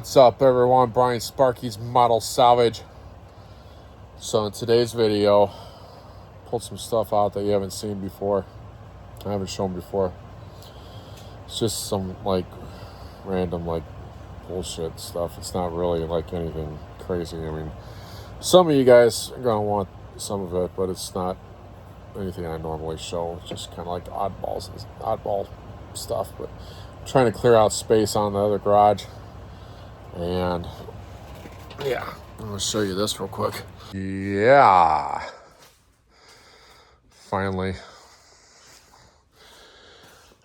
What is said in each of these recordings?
What's up, everyone? Brian Sparky's Model Salvage. So in today's video, pulled some stuff out that you haven't seen before. I haven't shown before. It's just some random bullshit stuff. It's not really anything crazy. I mean, some of you guys are gonna want some of it, but it's not anything I normally show. It's just kind of like oddball stuff. But I'm trying to clear out space on the other garage. And yeah, I'm going to show you this real quick. Yeah. Finally.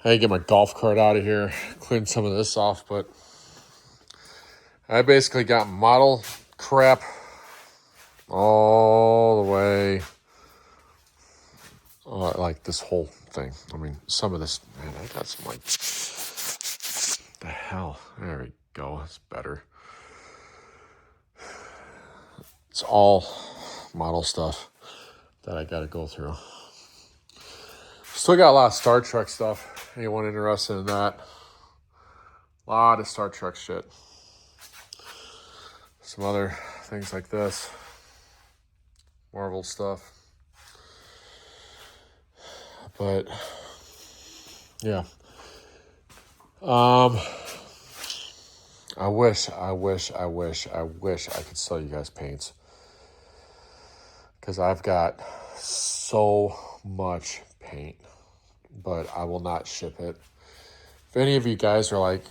I had to get my golf cart out of here, clean some of this off, but I basically got model crap all the way, like this whole thing. I mean, some of this, man, I got some the hell. There we go. It's better. It's all model stuff that I got to go through. Still got a lot of Star Trek stuff. Anyone interested in that? A lot of Star Trek shit. Some other things like this. Marvel stuff. But yeah. I wish I could sell you guys paints. Because I've got so much paint. But I will not ship it. If any of you guys are I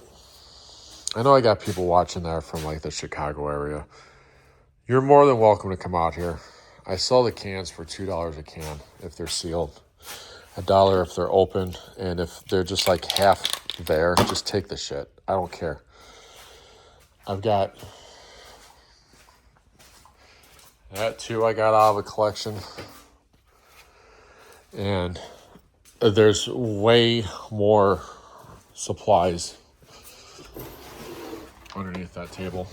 know I got people watching there from the Chicago area. You're more than welcome to come out here. I sell the cans for $2 a can if they're sealed. $1 if they're open. And if they're just half there, just take the shit. I don't care. I've got that too. I got out of a collection. And there's way more supplies underneath that table.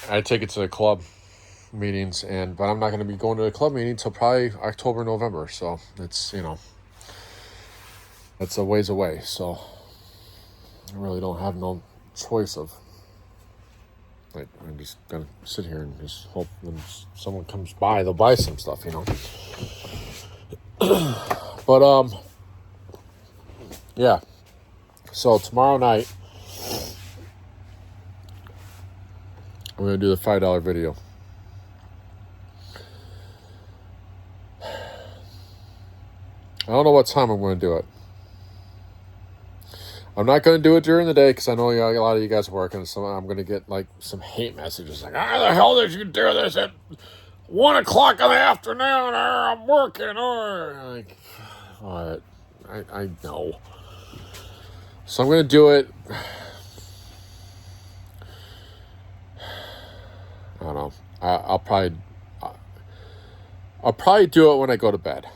I take it to the club meetings, but I'm not going to be going to the club meeting until probably October, November. So it's, it's a ways away. So I really don't have no choice of, I'm just going to sit here and just hope when someone comes by, they'll buy some stuff, But, yeah. So tomorrow night, I'm going to do the $5 video. I don't know what time I'm going to do it. I'm not going to do it during the day because I know a lot of you guys are working. So I'm going to get some hate messages how the hell did you do this at 1 o'clock in the afternoon? I'm working. What? I know. So I'm going to do it. I don't know. I'll probably do it when I go to bed.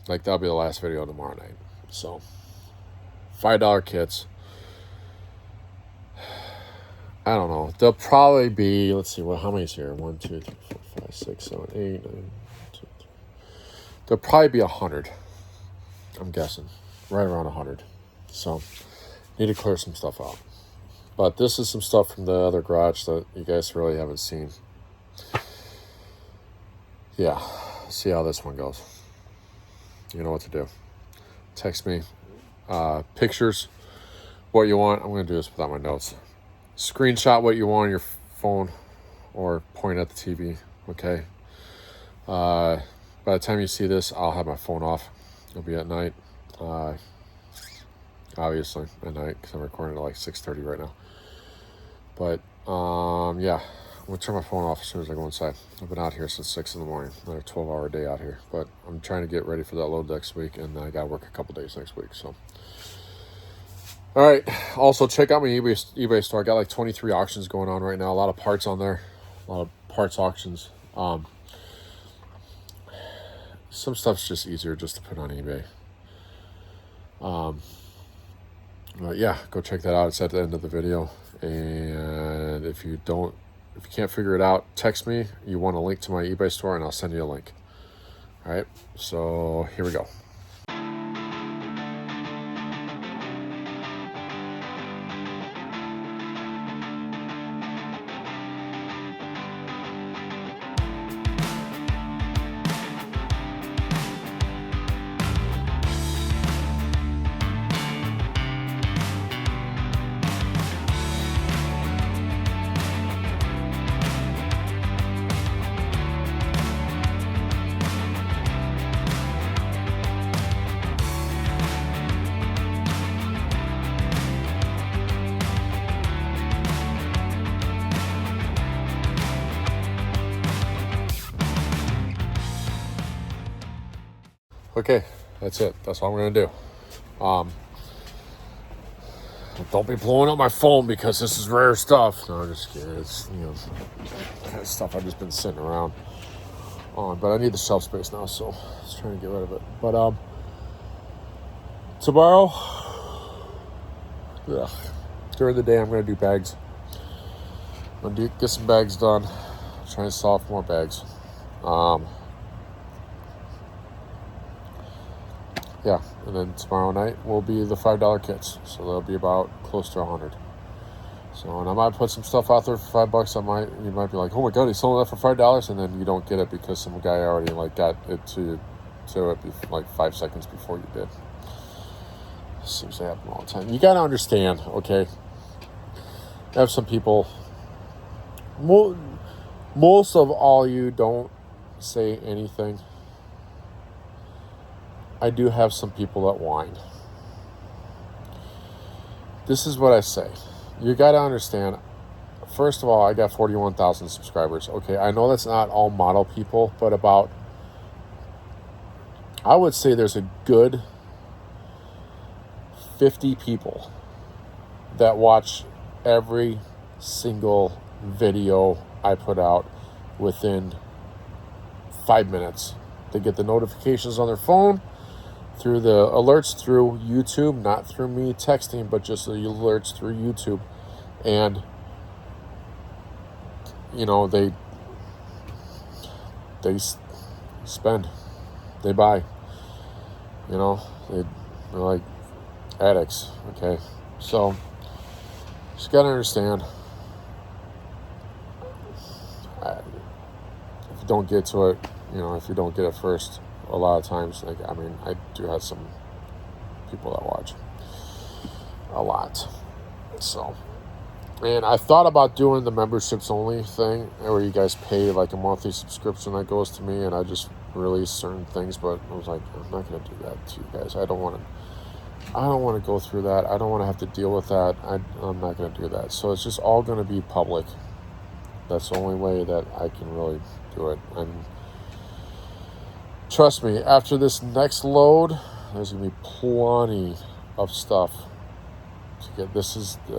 That'll be the last video tomorrow night. So $5 kits. I don't know. There'll probably be, let's see, how many's here? 1, 2, 3, 4, 5, 6, 7, 8, 9, 10, 11. There'll probably be 100. I'm guessing. Right around 100. So, need to clear some stuff out. But this is some stuff from the other garage that you guys really haven't seen. Yeah. See how this one goes. You know what to do. Text me. Pictures. What you want. I'm going to do this without my notes. Screenshot what you want on your phone. Or point at the TV. Okay. By the time you see this, I'll have my phone off. It'll be at night. Obviously at night because I'm recording at 6:30 right now. But yeah, I'm gonna turn my phone off as soon as I go inside. I've been out here since 6 in the morning. Another 12-hour day out here. But I'm trying to get ready for that load next week, and I gotta work a couple days next week. So, all right. Also, check out my eBay store. I got 23 auctions going on right now. A lot of parts on there. A lot of parts auctions. Some stuff's just easier just to put on eBay. Yeah, go check that out. It's at the end of the video. And if you can't figure it out, text me. You want a link to my eBay store, and I'll send you a link. All right, so here we go. Okay, that's it. That's what I'm going to do. Don't be blowing up my phone because this is rare stuff. No, I'm just kidding. It's, you know, kind of stuff I've just been sitting around on. But I need the shelf space now, so I was trying to get rid of it. But tomorrow, during the day, I'm going to do bags. I'm going to get some bags done. Trying to solve more bags. Yeah, and then tomorrow night will be the $5 kits. So they'll be about close to 100. So, and I might put some stuff out there for $5. You might be like, oh my God, he's selling that for $5, and then you don't get it because some guy already like got it to it like 5 seconds before you did. This seems to happen all the time. You gotta understand, okay? I have some people. Most of all you don't say anything. I do have some people that whine. This is what I say. You got to understand, first of all, I got 41,000 subscribers. Okay, I know that's not all model people, but I would say there's a good 50 people that watch every single video I put out within 5 minutes. They get the notifications on their phone, through the alerts through YouTube, not through me texting, but just the alerts through YouTube. And, you know, they spend, they buy, you know, they're like addicts, okay? So, just gotta understand, if you don't get to it, you know, if you don't get it first, a lot of times, like, I mean, I do have some people that watch a lot. So, and I thought about doing the memberships only thing where you guys pay like a monthly subscription that goes to me and I just release certain things, but I was like, I'm not going to do that to you guys. I don't want to go through that. I don't want to have to deal with that. I'm not going to do that. So it's just all going to be public. That's the only way that I can really do it. And trust me, after this next load, there's going to be plenty of stuff to get.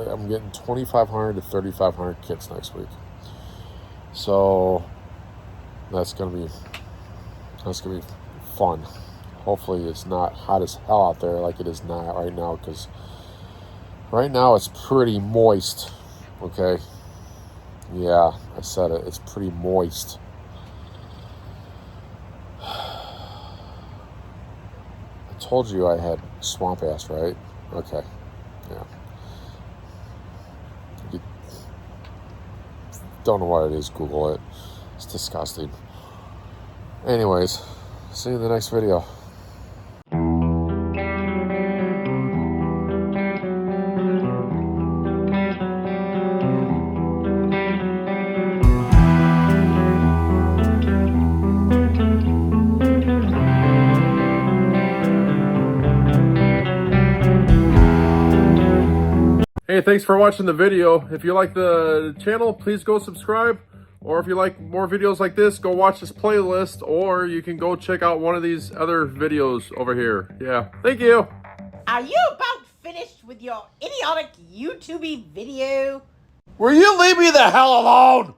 I'm getting 2,500 to 3,500 kits next week. So that's going to be fun. Hopefully it's not hot as hell out there like it is not right now, because right now it's pretty moist, okay? Yeah, I said it. It's pretty moist. Told you I had swamp ass, right? Okay. Yeah. You don't know what it is, Google it. It's disgusting. Anyways, see you in the next video. Hey, thanks for watching the video. If you like the channel, please go subscribe. Or if you like more videos like this, go watch this playlist. Or you can go check out one of these other videos over here. Yeah, thank you. Are you about finished with your idiotic YouTube video? Will you leave me the hell alone?